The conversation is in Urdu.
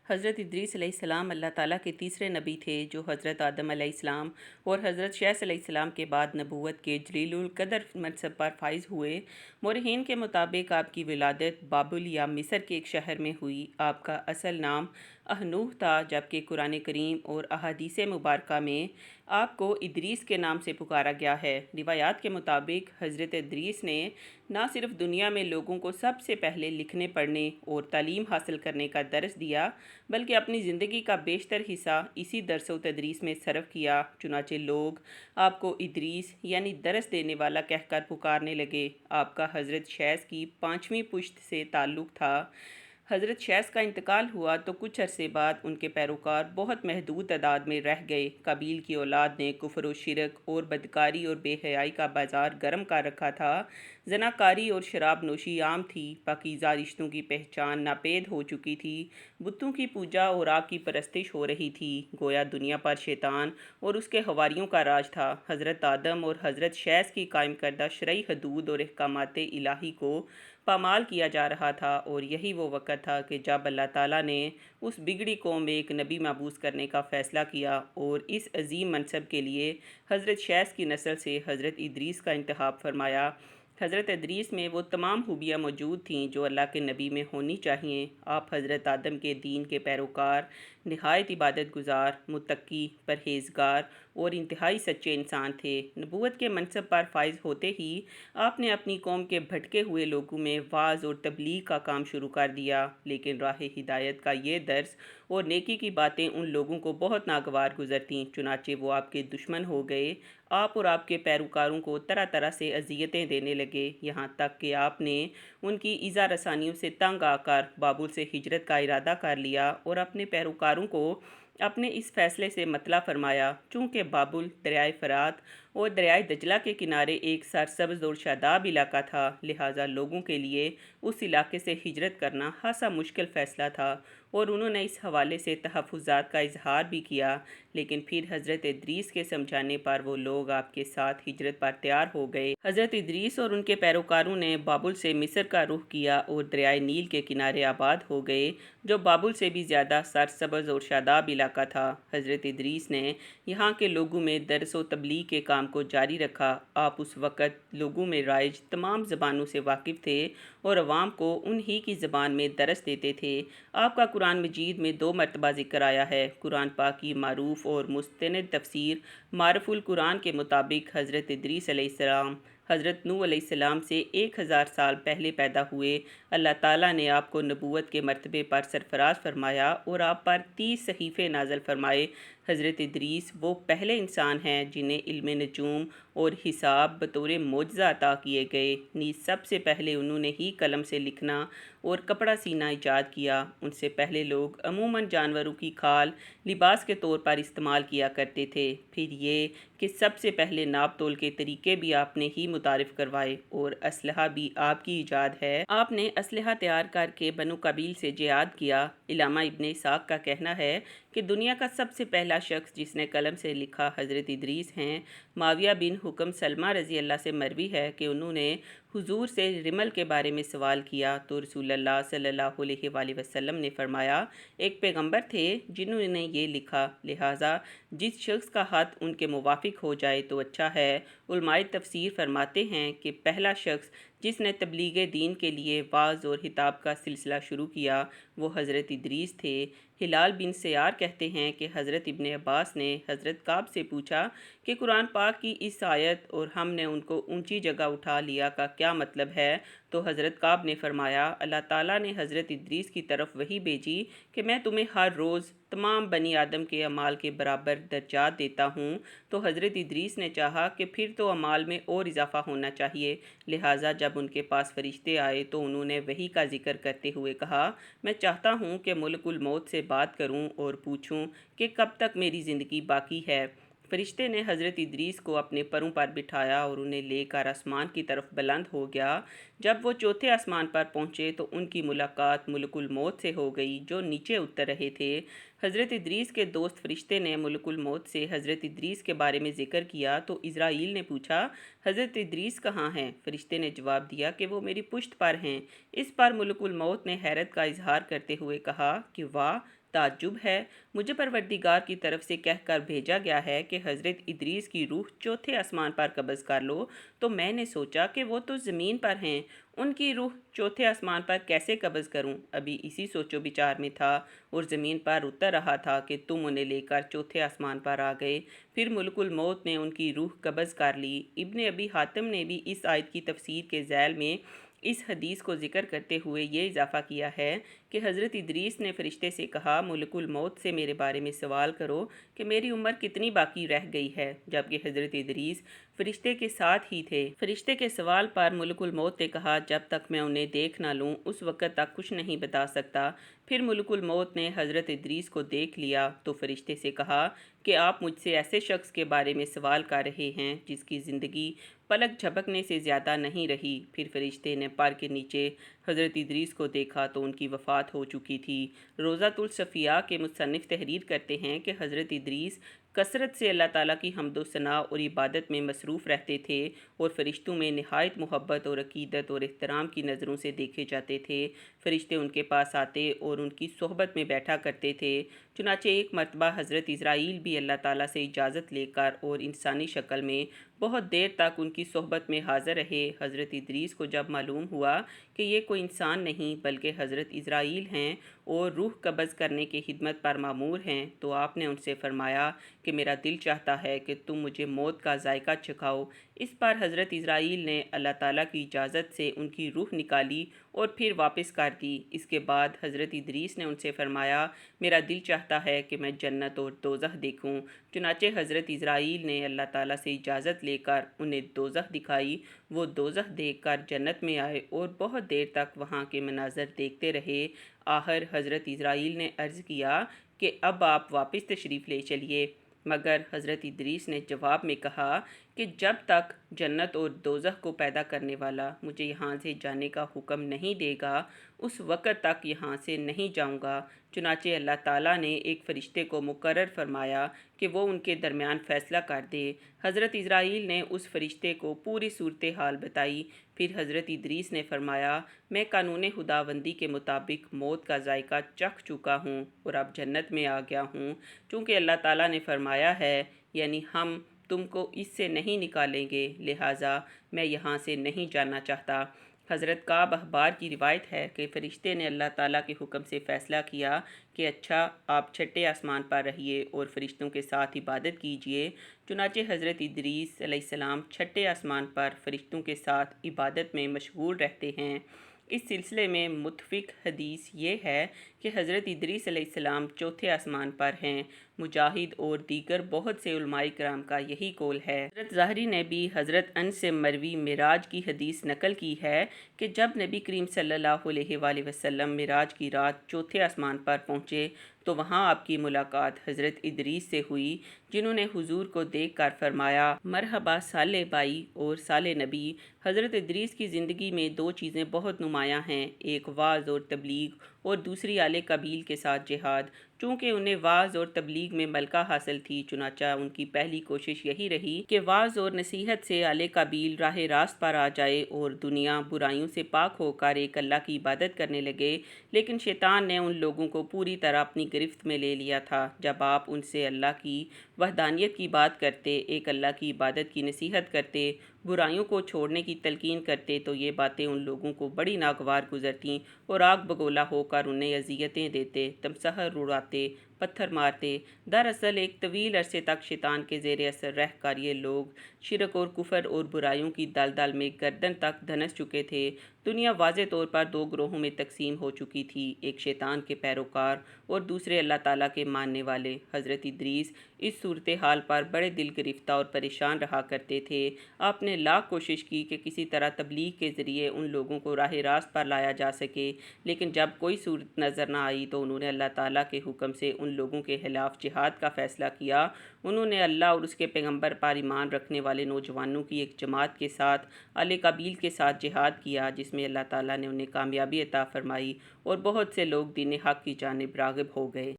حضرت ادریس علیہ السلام اللہ تعالیٰ کے تیسرے نبی تھے جو حضرت آدم علیہ السلام اور حضرت شیث علیہ السلام کے بعد نبوت کے جلیل القدر منصب پر فائز ہوئے۔ مورخین کے مطابق آپ کی ولادت بابل یا مصر کے ایک شہر میں ہوئی۔ آپ کا اصل نام احنوح تھا، جبکہ قرآن کریم اور احادیث مبارکہ میں آپ کو ادریس کے نام سے پکارا گیا ہے۔ روایات کے مطابق حضرت ادریس نے نہ صرف دنیا میں لوگوں کو سب سے پہلے لکھنے پڑھنے اور تعلیم حاصل کرنے کا درس دیا، بلکہ اپنی زندگی کا بیشتر حصہ اسی درس و تدریس میں صرف کیا۔ چنانچہ لوگ آپ کو ادریس یعنی درس دینے والا کہہ کر پکارنے لگے۔ آپ کا حضرت شیث کی 5ویں پشت سے تعلق تھا۔ حضرت شیث کا انتقال ہوا تو کچھ عرصے بعد ان کے پیروکار بہت محدود تعداد میں رہ گئے۔ قابیل کی اولاد نے کفر و شرک اور بدکاری اور بے حیائی کا بازار گرم کر رکھا تھا۔ زناکاری اور شراب نوشی عام تھی۔ پاکیزہ رشتوں کی پہچان ناپید ہو چکی تھی۔ بتوں کی پوجا اور آگ کی پرستش ہو رہی تھی۔ گویا دنیا پر شیطان اور اس کے حواریوں کا راج تھا۔ حضرت آدم اور حضرت شیث کی قائم کردہ شرعی حدود اور احکامات الہی کو پامال کیا جا رہا تھا، اور یہی وہ وقت تھا کہ جب اللہ تعالیٰ نے اس بگڑی قوم میں ایک نبی مبعوث کرنے کا فیصلہ کیا اور اس عظیم منصب کے لیے حضرت شیث کی نسل سے حضرت ادریس کا انتخاب فرمایا۔ حضرت ادریس میں وہ تمام خوبیاں موجود تھیں جو اللہ کے نبی میں ہونی چاہیے۔ آپ حضرت آدم کے دین کے پیروکار، نہایت عبادت گزار، متقی، پرہیزگار اور انتہائی سچے انسان تھے۔ نبوت کے منصب پر فائز ہوتے ہی آپ نے اپنی قوم کے بھٹکے ہوئے لوگوں میں وعظ اور تبلیغ کا کام شروع کر دیا، لیکن راہ ہدایت کا یہ درس اور نیکی کی باتیں ان لوگوں کو بہت ناگوار گزرتیں، چنانچہ وہ آپ کے دشمن ہو گئے۔ آپ اور آپ کے پیروکاروں کو طرح طرح سے اذیتیں دینے لگے، یہاں تک کہ آپ نے ان کی ایذا رسانیوں سے تنگ آ کر بابل سے ہجرت کا ارادہ کر لیا اور اپنے پیروکاروں کو اپنے اس فیصلے سے مطلع فرمایا۔ چونکہ بابل دریائے فرات اور دریائے دجلہ کے کنارے ایک سرسبز اور شاداب علاقہ تھا، لہٰذا لوگوں کے لیے اس علاقے سے ہجرت کرنا خاصا مشکل فیصلہ تھا، اور انہوں نے اس حوالے سے تحفظات کا اظہار بھی کیا۔ لیکن پھر حضرت ادریس کے سمجھانے پر وہ لوگ آپ کے ساتھ ہجرت پر تیار ہو گئے۔ حضرت ادریس اور ان کے پیروکاروں نے بابل سے مصر کا رخ کیا اور دریائے نیل کے کنارے آباد ہو گئے، جو بابل سے بھی زیادہ سرسبز اور شاداب علاقہ تھا۔ حضرت ادریس نے یہاں کے لوگوں میں درس و تبلیغ کے کام کو جاری رکھا۔ آپ اس وقت لوگوں میں رائج تمام زبانوں سے واقف تھے اور عوام کو انہی کی زبان میں درس دیتے تھے۔ آپ کا قرآن مجید میں 2 مرتبہ ذکر آیا ہے۔ قرآن پاک کی معروف اور مستند تفسیر معرف القرآن کے مطابق حضرت ادریس علیہ السلام حضرت نوح علیہ السلام سے 1000 سال پہلے پیدا ہوئے۔ اللہ تعالیٰ نے آپ کو نبوت کے مرتبے پر سرفراز فرمایا اور آپ پر 30 صحیفے نازل فرمائے۔ حضرت ادریس وہ پہلے انسان ہیں جنہیں علم نجوم اور حساب بطور معجزہ عطا کیے گئے، نیز سب سے پہلے انہوں نے ہی قلم سے لکھنا اور کپڑا سینا ایجاد کیا۔ ان سے پہلے لوگ عموماً جانوروں کی کھال لباس کے طور پر استعمال کیا کرتے تھے۔ پھر یہ کہ سب سے پہلے ناپ تول کے طریقے بھی آپ نے ہی متعارف کروائے، اور اسلحہ بھی آپ کی ایجاد ہے۔ آپ نے اسلحہ تیار کر کے بنو قبیل سے جہاد کیا۔ علامہ ابن اسحاق کا کہنا ہے کہ دنیا کا سب سے پہلا شخص جس نے قلم سے لکھا حضرت ادریس ہیں۔ معاویہ بن حکم سلمہ رضی اللہ سے مروی ہے کہ انہوں نے حضور سے رمل کے بارے میں سوال کیا تو رسول اللہ صلی اللہ علیہ وآلہ وسلم نے فرمایا، ایک پیغمبر تھے جنہوں نے یہ لکھا، لہٰذا جس شخص کا ہاتھ ان کے موافق ہو جائے تو اچھا ہے۔ علماء تفسیر فرماتے ہیں کہ پہلا شخص جس نے تبلیغ دین کے لیے وعظ اور خطاب کا سلسلہ شروع کیا وہ حضرت ادریس تھے۔ ہلال بن سیار کہتے ہیں کہ حضرت ابن عباس نے حضرت کعب سے پوچھا کہ قرآن پاک کی اس آیت اور ہم نے ان کو اونچی جگہ اٹھا لیا کا کیا مطلب ہے؟ تو حضرت کعب نے فرمایا، اللہ تعالیٰ نے حضرت ادریس کی طرف وحی بھیجی کہ میں تمہیں ہر روز تمام بنی آدم کے اعمال کے برابر درجات دیتا ہوں۔ تو حضرت ادریس نے چاہا کہ پھر تو اعمال میں اور اضافہ ہونا چاہیے، لہٰذا جب ان کے پاس فرشتے آئے تو انہوں نے وحی کا ذکر کرتے ہوئے کہا، میں چاہتا ہوں کہ ملک الموت سے بات کروں اور پوچھوں کہ کب تک میری زندگی باقی ہے۔ فرشتے نے حضرت ادریس کو اپنے پروں پر بٹھایا اور انہیں لے کر آسمان کی طرف بلند ہو گیا۔ جب وہ چوتھے آسمان پر پہنچے تو ان کی ملاقات ملک الموت سے ہو گئی جو نیچے اتر رہے تھے۔ حضرت ادریس کے دوست فرشتے نے ملک الموت سے حضرت ادریس کے بارے میں ذکر کیا تو اسرائیل نے پوچھا، حضرت ادریس کہاں ہیں؟ فرشتے نے جواب دیا کہ وہ میری پشت پر ہیں۔ اس پر ملک الموت نے حیرت کا اظہار کرتے ہوئے کہا کہ واہ، تعجب ہے، مجھے پروردگار کی طرف سے کہہ کر بھیجا گیا ہے کہ حضرت ادریس کی روح چوتھے آسمان پر قبض کر لو، تو میں نے سوچا کہ وہ تو زمین پر ہیں، ان کی روح چوتھے آسمان پر کیسے قبض کروں؟ ابھی اسی سوچ و بچار میں تھا اور زمین پر اتر رہا تھا کہ تم انہیں لے کر چوتھے آسمان پر آ گئے، پھر ملک الموت نے ان کی روح قبض کر لی۔ ابن ابی حاتم نے بھی اس آیت کی تفسیر کے ذیل میں اس حدیث کو ذکر کرتے ہوئے یہ اضافہ کیا ہے کہ حضرت ادریس نے فرشتے سے کہا، ملک الموت سے میرے بارے میں سوال کرو کہ میری عمر کتنی باقی رہ گئی ہے، جبکہ حضرت ادریس فرشتے کے ساتھ ہی تھے۔ فرشتے کے سوال پر ملک الموت نے کہا، جب تک میں انہیں دیکھ نہ لوں اس وقت تک کچھ نہیں بتا سکتا۔ پھر ملک الموت نے حضرت ادریس کو دیکھ لیا تو فرشتے سے کہا کہ آپ مجھ سے ایسے شخص کے بارے میں سوال کر رہے ہیں جس کی زندگی پلک جھپکنے سے زیادہ نہیں رہی۔ پھر فرشتے نے پر کے نیچے حضرت ادریس کو دیکھا تو ان کی وفات ہو چکی تھی۔ روضۃ الصفیہ کے مصنف تحریر کرتے ہیں کہ حضرت ادریس کثرت سے اللہ تعالیٰ کی حمد و ثنا اور عبادت میں مصروف رہتے تھے اور فرشتوں میں نہایت محبت اور عقیدت اور احترام کی نظروں سے دیکھے جاتے تھے۔ فرشتے ان کے پاس آتے اور ان کی صحبت میں بیٹھا کرتے تھے۔ چنانچہ ایک مرتبہ حضرت اسرائیل بھی اللہ تعالیٰ سے اجازت لے کر اور انسانی شکل میں بہت دیر تک ان کی صحبت میں حاضر رہے۔ حضرت ادریس کو جب معلوم ہوا کہ یہ کوئی انسان نہیں بلکہ حضرت اسرائیل ہیں اور روح قبض کرنے کی خدمت پر مامور ہیں، تو آپ نے ان سے فرمایا کہ میرا دل چاہتا ہے کہ تم مجھے موت کا ذائقہ چکھاؤ۔ اس پر حضرت اسرائیل نے اللہ تعالیٰ کی اجازت سے ان کی روح نکالی اور پھر واپس کر دی۔ اس کے بعد حضرت ادریس نے ان سے فرمایا، میرا دل چاہتا ہے کہ میں جنت اور دوزخ دیکھوں۔ چنانچہ حضرت اسرائیل نے اللہ تعالیٰ سے اجازت لے کر انہیں دوزخ دکھائی۔ وہ دوزخ دیکھ کر جنت میں آئے اور بہت دیر تک وہاں کے مناظر دیکھتے رہے۔ آخر حضرت اسرائیل نے عرض کیا کہ اب آپ واپس تشریف لے چلیے، مگر حضرت ادریس نے جواب میں کہا کہ جب تک جنت اور دوزخ کو پیدا کرنے والا مجھے یہاں سے جانے کا حکم نہیں دے گا اس وقت تک یہاں سے نہیں جاؤں گا۔ چنانچہ اللہ تعالیٰ نے ایک فرشتے کو مقرر فرمایا کہ وہ ان کے درمیان فیصلہ کر دے۔ حضرت اسرائیل نے اس فرشتے کو پوری صورتحال بتائی۔ پھر حضرت ادریس نے فرمایا، میں قانون خداوندی کے مطابق موت کا ذائقہ چکھ چکا ہوں اور اب جنت میں آ گیا ہوں، چونکہ اللہ تعالیٰ نے فرمایا ہے، یعنی ہم تم کو اس سے نہیں نکالیں گے، لہٰذا میں یہاں سے نہیں جانا چاہتا۔ حضرت کعب احبار کی روایت ہے کہ فرشتے نے اللہ تعالیٰ کے حکم سے فیصلہ کیا کہ اچھا، آپ چھٹے آسمان پر رہیے اور فرشتوں کے ساتھ عبادت کیجیے۔ چنانچہ حضرت ادریس علیہ السلام چھٹے آسمان پر فرشتوں کے ساتھ عبادت میں مشغول رہتے ہیں۔ اس سلسلے میں متفق حدیث یہ ہے کہ حضرت ادریس علیہ السلام چوتھے آسمان پر ہیں۔ مجاہد اور دیگر بہت سے علماء کرام کا یہی قول ہے۔ حضرت ظاہری نے بھی حضرت انس سے مروی معراج کی حدیث نقل کی ہے کہ جب نبی کریم صلی اللہ علیہ وآلہ وسلم معراج کی رات چوتھے آسمان پر پہنچے تو وہاں آپ کی ملاقات حضرت ادریس سے ہوئی، جنہوں نے حضور کو دیکھ کر فرمایا، مرحبا صالح بائی اور صالح نبی۔ حضرت ادریس کی زندگی میں دو چیزیں بہت نمایاں ہیں، ایک وعظ اور تبلیغ اور دوسری آل قبیل کے ساتھ جہاد۔ چونکہ انہیں وعظ اور تبلیغ میں ملکہ حاصل تھی، چنانچہ ان کی پہلی کوشش یہی رہی کہ وعظ اور نصیحت سے آل قبیل راہ راست پر آ جائے اور دنیا برائیوں سے پاک ہو کر ایک اللہ کی عبادت کرنے لگے۔ لیکن شیطان نے ان لوگوں کو پوری طرح اپنی گرفت میں لے لیا تھا۔ جب آپ ان سے اللہ کی وحدانیت کی بات کرتے، ایک اللہ کی عبادت کی نصیحت کرتے، برائیوں کو چھوڑنے کی تلقین کرتے تو یہ باتیں ان لوگوں کو بڑی ناگوار گزرتیں اور آگ بگولا ہو کر انہیں اذیتیں دیتے، تمسخر اڑاتے، پتھر مارتے۔ دراصل ایک طویل عرصے تک شیطان کے زیر اثر رہ کر یہ لوگ شرک اور کفر اور برائیوں کی دلدل میں گردن تک دھنس چکے تھے۔ دنیا واضح طور پر دو گروہوں میں تقسیم ہو چکی تھی، ایک شیطان کے پیروکار اور دوسرے اللہ تعالیٰ کے ماننے والے۔ حضرت ادریس اس صورتحال پر بڑے دل گرفتہ اور پریشان رہا کرتے تھے۔ آپ نے لاکھ کوشش کی کہ کسی طرح تبلیغ کے ذریعے ان لوگوں کو راہ راست پر لایا جا سکے، لیکن جب کوئی صورت نظر نہ آئی تو انہوں نے اللہ تعالیٰ کے حکم سے ان لوگوں کے خلاف جہاد کا فیصلہ کیا، انہوں نے اللہ اور اس کے پیغمبر پر ایمان رکھنے والے نوجوانوں کی ایک جماعت کے ساتھ اہل قبیل کے ساتھ جہاد کیا، جس میں اللہ تعالیٰ نے انہیں کامیابی عطا فرمائی اور بہت سے لوگ دین حق کی جانب راغب ہو گئے۔